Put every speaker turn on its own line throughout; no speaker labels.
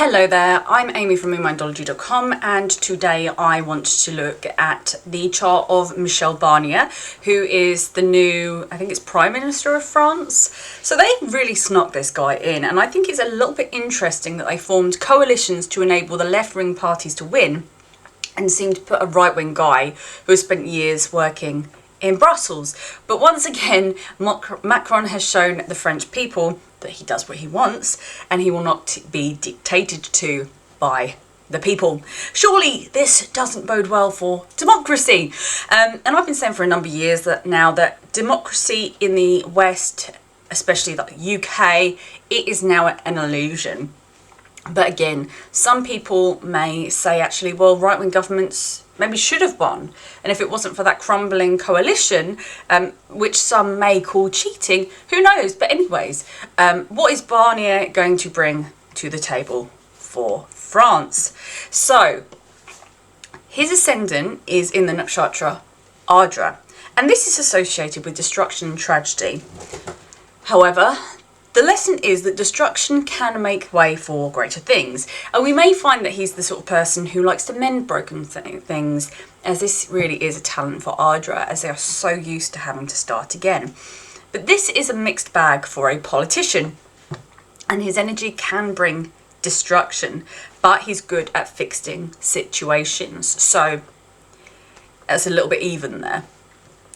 Hello there, I'm Amy from Astrology.com, and today I want to look at the chart of Michel Barnier, who is the new, I think it's Prime Minister of France. So they really snuck this guy in, and I think it's a little bit interesting that they formed coalitions to enable the left-wing parties to win and seemed to put a right-wing guy who has spent years working in Brussels. But once again, Macron has shown the French people that he does what he wants and he will not be dictated to by the people. Surely this doesn't bode well for democracy. And I've been saying for a number of years that democracy in the West, especially the UK, it is now an illusion. But again, some people may say actually, well, right-wing governments maybe should have won. And if it wasn't for that crumbling coalition, which some may call cheating, who knows? But anyways, what is Barnier going to bring to the table for France? So, his ascendant is in the nakshatra Ardra, and this is associated with destruction and tragedy. However, the lesson is that destruction can make way for greater things. And we may find that he's the sort of person who likes to mend broken things, as this really is a talent for Ardra, as they are so used to having to start again. But this is a mixed bag for a politician, and his energy can bring destruction, but he's good at fixing situations. So that's a little bit even there.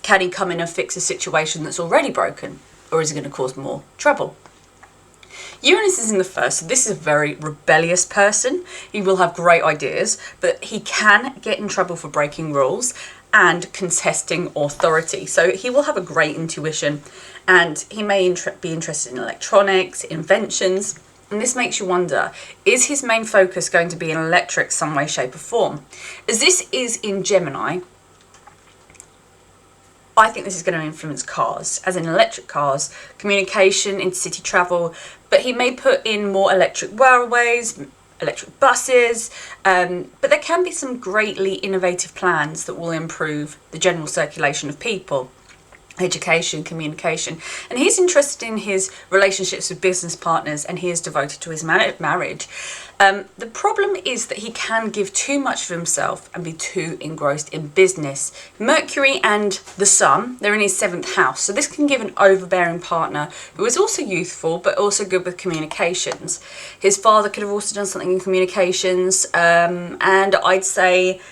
Can he come in and fix a situation that's already broken, or is he going to cause more trouble? Uranus is in the first, so this is a very rebellious person. He will have great ideas, but he can get in trouble for breaking rules and contesting authority. So he will have a great intuition, and he may be interested in electronics, inventions. And this makes you wonder, is his main focus going to be in electric some way, shape or form? As this is in Gemini, I think this is going to influence cars, as in electric cars, communication, intercity travel, but he may put in more electric railways, electric buses, but there can be some greatly innovative plans that will improve the general circulation of people, education, communication. And he's interested in his relationships with business partners, and he is devoted to his marriage. The problem is that he can give too much of himself and be too engrossed in business. Mercury and the Sun, they're in his 7th house, so this can give an overbearing partner who is also youthful but also good with communications. His father could have also done something in communications, and I'd say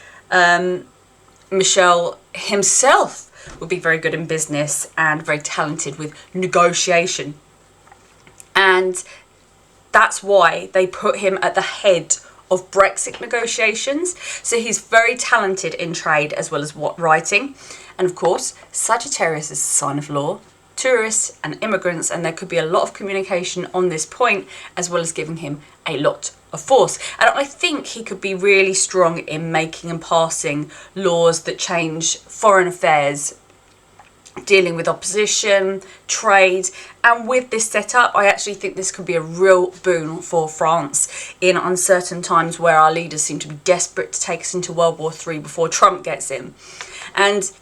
Michel himself would be very good in business and very talented with negotiation. And that's why they put him at the head of Brexit negotiations. So he's very talented in trade as well as writing. And of course, Sagittarius is a sign of law, tourists and immigrants, and there could be a lot of communication on this point, as well as giving him a lot of force. And I think he could be really strong in making and passing laws that change foreign affairs, dealing with opposition, trade. And with this setup, I actually think this could be a real boon for France in uncertain times where our leaders seem to be desperate to take us into World War III before Trump gets in. And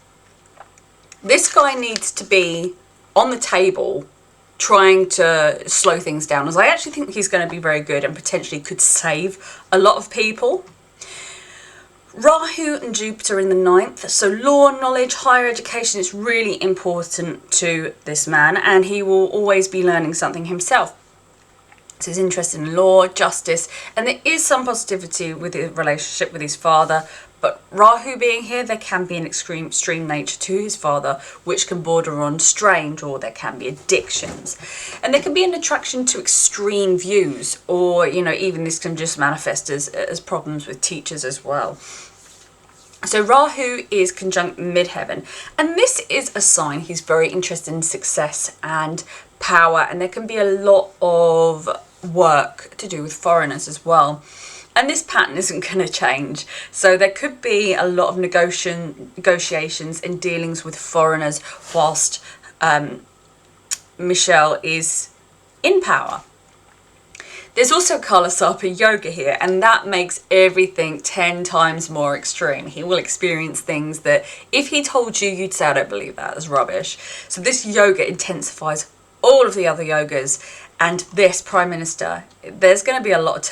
this guy needs to be on the table trying to slow things down, as I actually think he's going to be very good and potentially could save a lot of people. Rahu and Jupiter in the 9th, so law, knowledge, higher education is really important to this man, and he will always be learning something himself. So he's interested in law, justice, and there is some positivity with his relationship with his father, but Rahu being here, there can be an extreme nature to his father, which can border on strange, or there can be addictions. And there can be an attraction to extreme views, or, even this can just manifest as problems with teachers as well. So Rahu is conjunct midheaven, and this is a sign he's very interested in success and power, and there can be a lot of work to do with foreigners as well. And this pattern isn't going to change. So there could be a lot of negotiations and dealings with foreigners whilst Michel is in power. There's also Kala Sarpa Yoga here, and that makes everything 10 times more extreme. He will experience things that if he told you, you'd say, I don't believe that, it's rubbish. So this yoga intensifies all of the other yogas, and this Prime Minister, there's going to be a lot of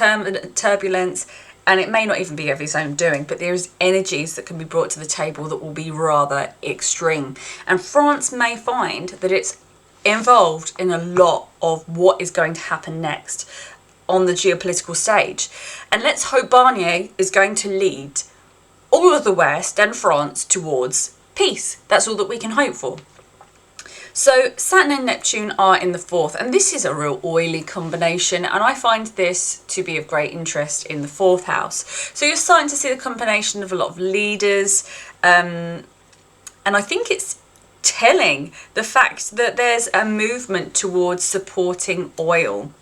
turbulence, and it may not even be of his own doing, but there's energies that can be brought to the table that will be rather extreme. And France may find that it's involved in a lot of what is going to happen next on the geopolitical stage. And let's hope Barnier is going to lead all of the West and France towards peace. That's all that we can hope for. So Saturn and Neptune are in the 4th, and this is a real oily combination, and I find this to be of great interest in the 4th house. So you're starting to see the combination of a lot of leaders, and I think it's telling the fact that there's a movement towards supporting oil.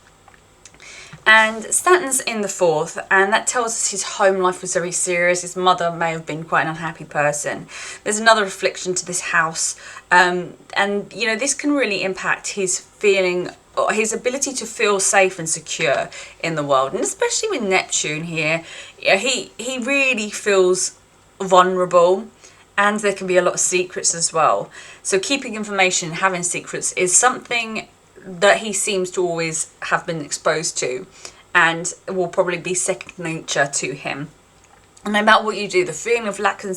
And Saturn's in the 4th, and that tells us his home life was very serious. His mother may have been quite an unhappy person. There's another affliction to this house, and you know, this can really impact his feeling, or his ability to feel safe and secure in the world. And especially with Neptune here, he really feels vulnerable, and there can be a lot of secrets as well. So keeping information, having secrets is something that he seems to always have been exposed to, and will probably be second nature to him. And no matter what you do, the feeling of lack and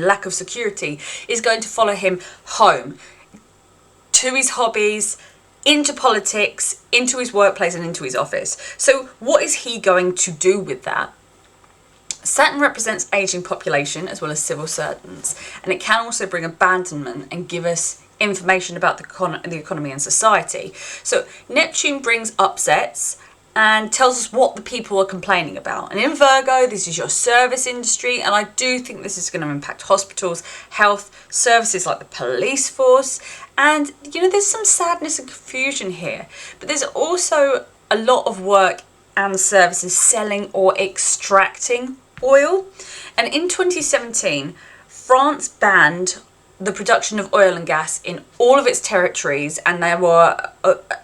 lack of security is going to follow him home, to his hobbies, into politics, into his workplace, and into his office. So what is he going to do with that? Saturn represents aging population as well as civil servants, and it can also bring abandonment and give us information about the economy and society. So Neptune brings upsets and tells us what the people are complaining about. And in Virgo, this is your service industry, and I do think this is going to impact hospitals, health, services like the police force, and you know, there's some sadness and confusion here, but there's also a lot of work and services selling or extracting oil. And in 2017, France banned the production of oil and gas in all of its territories, and they were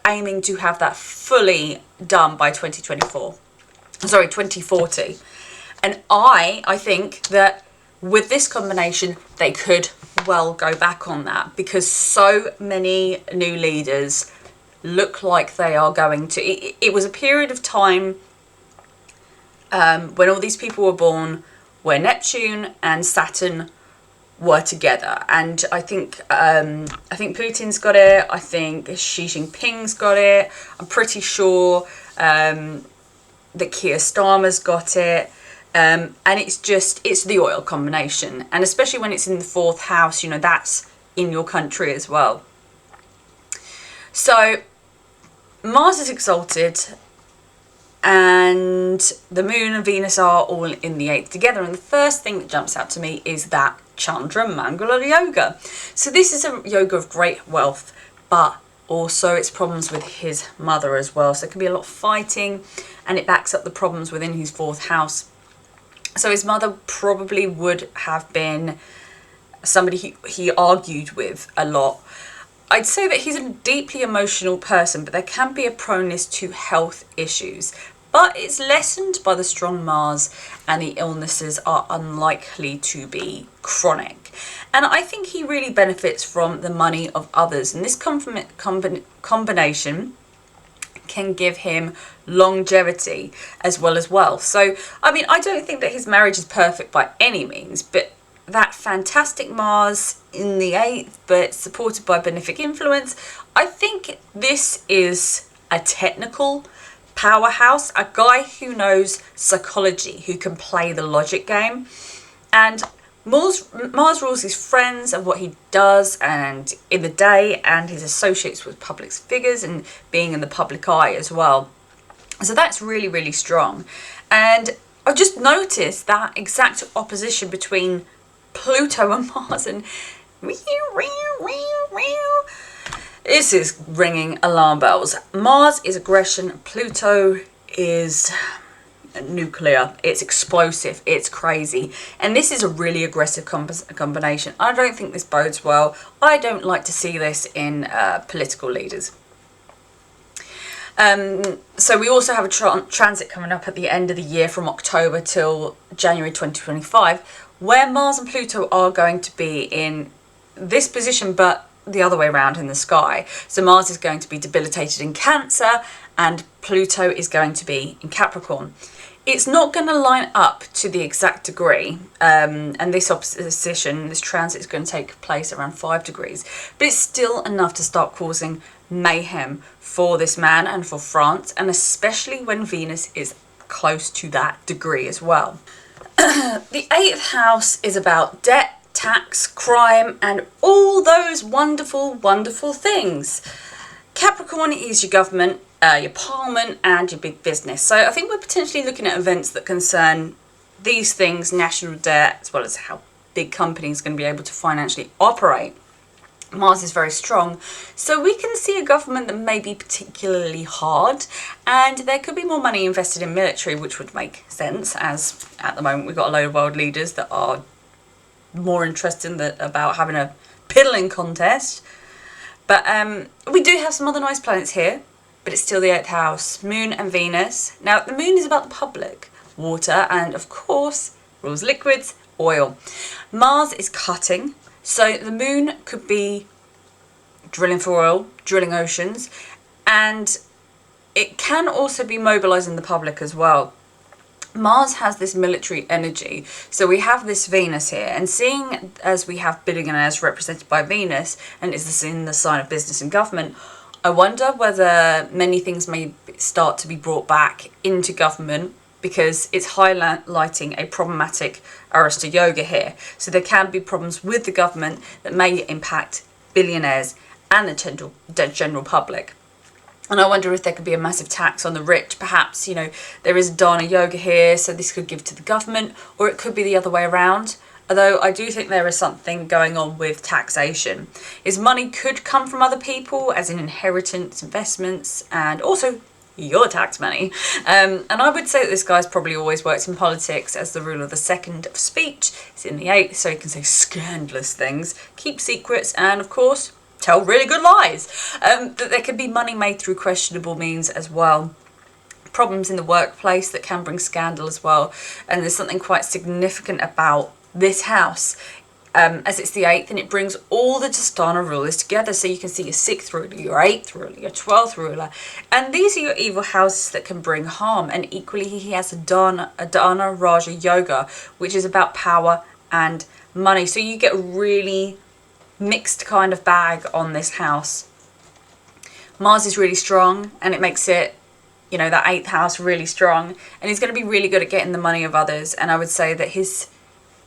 aiming to have that fully done by 2040. And I think that with this combination, they could well go back on that, because so many new leaders look like they are going to. It was a period of time when all these people were born, where Neptune and Saturn were together, and I think Putin's got it. I think Xi Jinping's got it. I'm pretty sure that Keir Starmer's got it, and it's the oil combination, and especially when it's in the 4th house, you know, that's in your country as well. So Mars is exalted, and the Moon and Venus are all in the 8th together, and the first thing that jumps out to me is that Chandra Mangala yoga. So this is a yoga of great wealth, but also it's problems with his mother as well. So it can be a lot of fighting, and it backs up the problems within his 4th house. So his mother probably would have been somebody he argued with a lot. I'd say that he's a deeply emotional person, but there can be a proneness to health issues. But it's lessened by the strong Mars, and the illnesses are unlikely to be chronic. And I think he really benefits from the money of others. And this combination can give him longevity as well as wealth. So, I mean, I don't think that his marriage is perfect by any means, but that fantastic Mars in the 8th, but supported by benefic influence, I think this is a technical powerhouse, a guy who knows psychology, who can play the logic game. And Mars rules his friends and what he does and in the day, and his associates with public figures and being in the public eye as well. So that's really, really strong. And I've just noticed that exact opposition between Pluto and Mars, and this is ringing alarm bells. Mars is aggression, Pluto is nuclear, it's explosive, it's crazy, and this is a really aggressive combination. I don't think this bodes well. I don't like to see this in political leaders. So we also have a transit coming up at the end of the year from October till January 2025, where Mars and Pluto are going to be in this position, but the other way around in the sky. So Mars is going to be debilitated in Cancer and Pluto is going to be in Capricorn. It's not going to line up to the exact degree, and this opposition, this transit is going to take place around 5 degrees, but it's still enough to start causing mayhem for this man and for France, and especially when Venus is close to that degree as well. The 8th house is about debt, tax, crime, and all those wonderful, wonderful things. Capricorn is your government, your parliament, and your big business. So I think we're potentially looking at events that concern these things, national debt, as well as how big companies are going to be able to financially operate. Mars is very strong, so we can see a government that may be particularly hard, and there could be more money invested in military, which would make sense, as at the moment we've got a load of world leaders that are more interested about having a piddling contest. But we do have some other nice planets here, but it's still the 8th house, Moon and Venus. Now, the Moon is about the public, water, and of course, rules liquids, oil. Mars is cutting, so the Moon could be drilling for oil, drilling oceans, and it can also be mobilizing the public as well. Mars has this military energy, so we have this Venus here, and seeing as we have billionaires represented by Venus, and is this in the sign of business and government, I wonder whether many things may start to be brought back into government, because it's highlighting a problematic Arista Yoga here. So there can be problems with the government that may impact billionaires and the general public. And I wonder if there could be a massive tax on the rich. Perhaps, you know, there is Dana Yoga here, so this could give to the government, or it could be the other way around. Although I do think there is something going on with taxation. Is money could come from other people, as in inheritance, investments, and also your tax money. And I would say that this guy's probably always worked in politics, as the ruler of the 2nd of speech is in the 8th, so he can say scandalous things, keep secrets, and of course, tell really good lies. That there can be money made through questionable means as well. Problems in the workplace that can bring scandal as well. And there's something quite significant about this house, as it's the 8th, and it brings all the Dastana rulers together. So you can see your 6th ruler, your 8th ruler, your 12th ruler, and these are your evil houses that can bring harm. And equally, he has a Dana Raja Yoga, which is about power and money. So you get a really mixed kind of bag on this house. Mars is really strong, and it makes it, you know, that 8th house really strong, and he's going to be really good at getting the money of others. And I would say that his,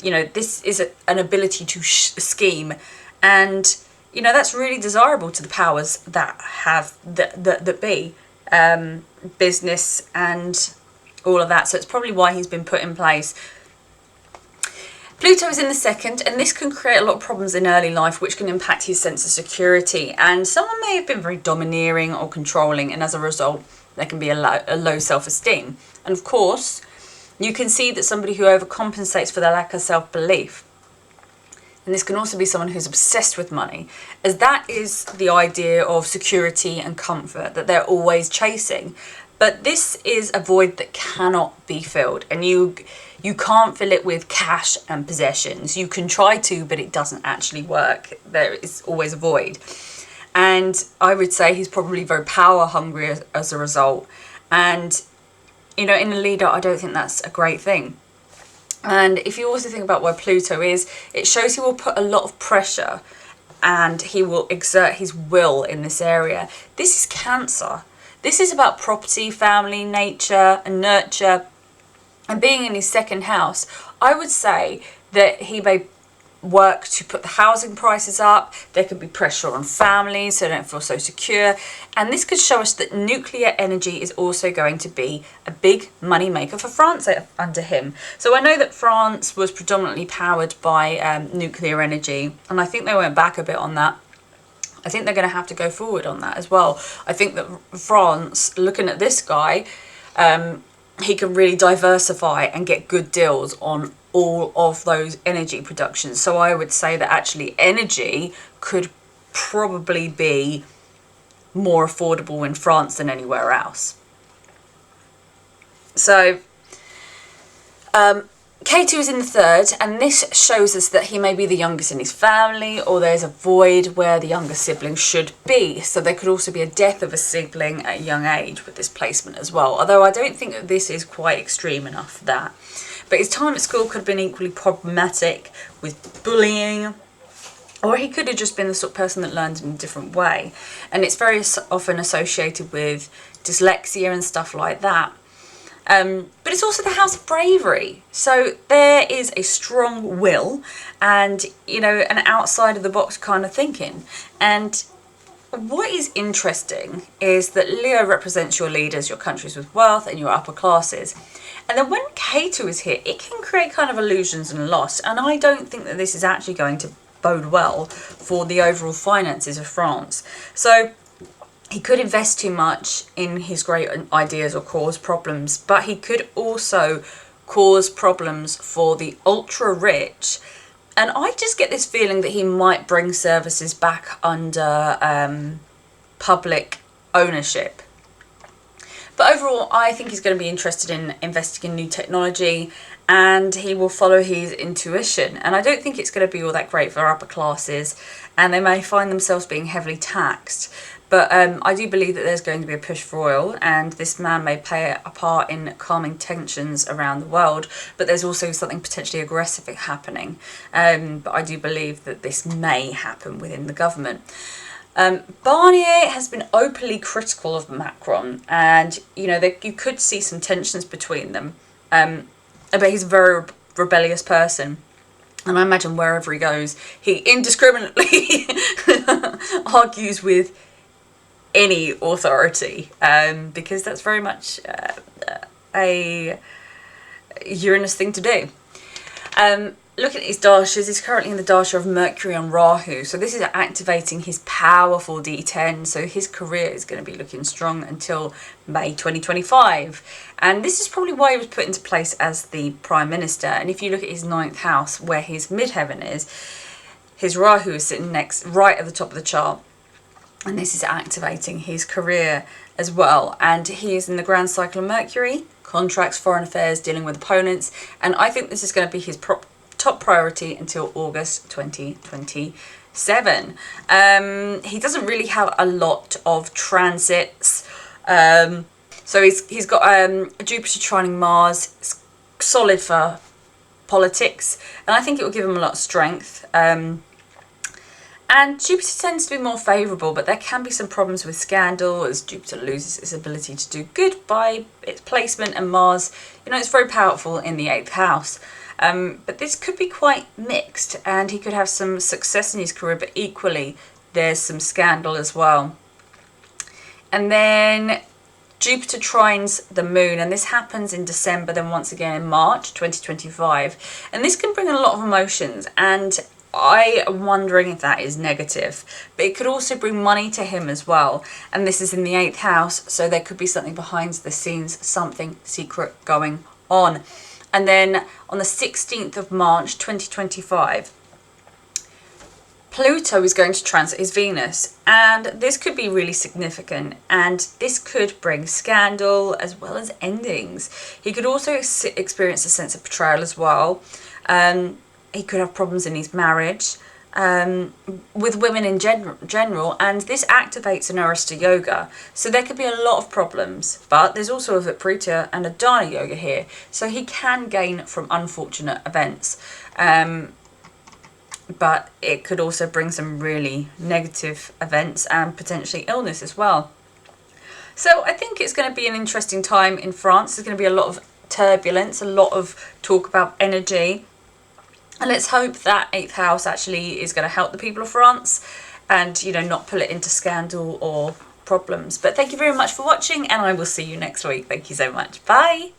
you know, this is an ability to scheme, and you know, that's really desirable to the powers that have that be business and all of that. So it's probably why he's been put in place. Pluto is in the 2nd, and this can create a lot of problems in early life, which can impact his sense of security. And someone may have been very domineering or controlling, and as a result, there can be a low self-esteem. And of course, you can see that somebody who overcompensates for their lack of self-belief. And this can also be someone who's obsessed with money, as that is the idea of security and comfort that they're always chasing. But this is a void that cannot be filled, and you can't fill it with cash and possessions. You can try to, but it doesn't actually work. There is always a void. And I would say he's probably very power hungry as a result. And, you know, in a leader, I don't think that's a great thing. And if you also think about where Pluto is, it shows he will put a lot of pressure and he will exert his will in this area. This is Cancer. This is about property, family, nature, and nurture. And being in his 2nd house, I would say that he may work to put the housing prices up. There could be pressure on families so they don't feel so secure. And this could show us that nuclear energy is also going to be a big money maker for France under him. So I know that France was predominantly powered by nuclear energy, and I think they went back a bit on that. I think they're going to have to go forward on that as well. I think that France, looking at this guy, he can really diversify and get good deals on all of those energy productions. So I would say that actually energy could probably be more affordable in France than anywhere else. So K2 is in the third, and this shows us that he may be the youngest in his family, or there's a void where the younger sibling should be. So there could also be a death of a sibling at a young age with this placement as well. Although I don't think that this is quite extreme enough for that. But his time at school could have been equally problematic with bullying, or he could have just been the sort of person that learned in a different way. And it's very often associated with dyslexia and stuff like that. But it's also the house of bravery. So there is a strong will and, you know, an outside of the box kind of thinking. And what is interesting is that Leo represents your leaders, your countries with wealth, and your upper classes. And then when K2 is here, it can create kind of illusions and loss. And I don't think that this is actually going to bode well for the overall finances of France. So he could invest too much in his great ideas or cause problems, but he could also cause problems for the ultra rich. And I just get this feeling that he might bring services back under public ownership. But overall, I think he's going to be interested in investing in new technology, and he will follow his intuition. And I don't think it's going to be all that great for upper classes, and they may find themselves being heavily taxed. But I do believe that there's going to be a push for oil, and this man may play a part in calming tensions around the world. But there's also something potentially aggressive happening. But I do believe that this may happen within the government. Barnier has been openly critical of Macron, and you know you could see some tensions between them. But he's a very rebellious person. And I imagine wherever he goes, he indiscriminately argues with any authority, because that's very much a Uranus thing to do. Looking at his dashas, he's currently in the dasha of Mercury on Rahu, so this is activating his powerful D10, so his career is going to be looking strong until May 2025. And this is probably why he was put into place as the Prime Minister. And if you look at his 9th house, where his midheaven is, his Rahu is sitting right at the top of the chart. And this is activating his career as well. And he is in the grand cycle of Mercury, contracts, foreign affairs, dealing with opponents. And I think this is going to be his top priority until August 2027. He doesn't really have a lot of transits. So he's got Jupiter trining Mars, it's solid for politics. And I think it will give him a lot of strength. And Jupiter tends to be more favourable, but there can be some problems with scandal as Jupiter loses its ability to do good by its placement, and Mars, you know, it's very powerful in the 8th house. But this could be quite mixed, and he could have some success in his career, but equally there's some scandal as well. And then Jupiter trines the moon, and this happens in December, then once again in March 2025. And this can bring a lot of emotions, and I am wondering if that is negative, but it could also bring money to him as well. And this is in the 8th house, so there could be something behind the scenes, something secret going on. And then on the 16th of March 2025, Pluto is going to transit his Venus, and this could be really significant, and this could bring scandal as well as endings. He could also experience a sense of betrayal as well. He could have problems in his marriage, with women in general, and this activates an Arista Yoga. So there could be a lot of problems, but there's also a Viprita and a Dana Yoga here, so he can gain from unfortunate events. But it could also bring some really negative events and potentially illness as well. So I think it's going to be an interesting time in France. There's going to be a lot of turbulence, a lot of talk about energy. And let's hope that 8th house actually is going to help the people of France and, you know, not pull it into scandal or problems. But thank you very much for watching, and I will see you next week. Thank you so much. Bye.